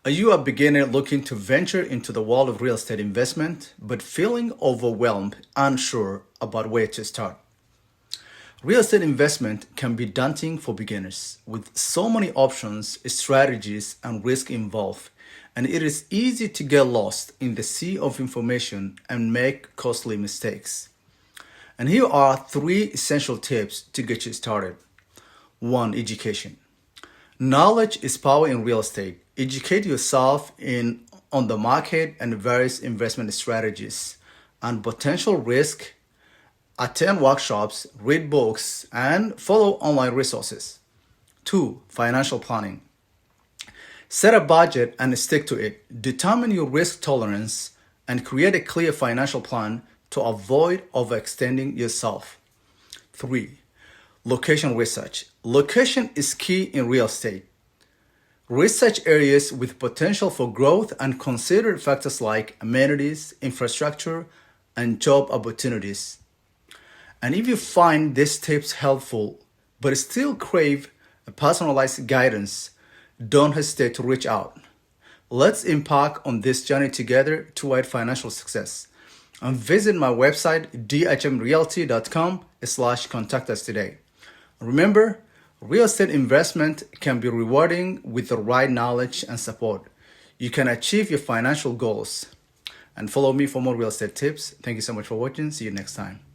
Are you a beginner looking to venture into the world of real estate investment, but feeling overwhelmed, unsure about where to start? Real estate investment can be daunting for beginners, with so many options, strategies, and risk involved, and it is easy to get lost in the sea of information and make costly mistakes. And here are 3 essential tips to get you started. 1. Education. Knowledge is power in real estate. Educate yourself on the market and various investment strategies and potential risk. Attend workshops, read books, and follow online resources. 2. Financial planning. Set a budget and stick to it. Determine your risk tolerance and create a clear financial plan to avoid overextending yourself. 3. Location research. Location is key in real estate. Research areas with potential for growth and consider factors like amenities, infrastructure, and job opportunities. And if you find these tips helpful, but still crave a personalized guidance, don't hesitate to reach out. Let's embark on this journey together toward financial success. And visit my website, dhmrealty.com/contact us today. Remember, real estate investment can be rewarding with the right knowledge and support. You can achieve your financial goals. And follow me for more real estate tips. Thank you so much for watching. See you next time.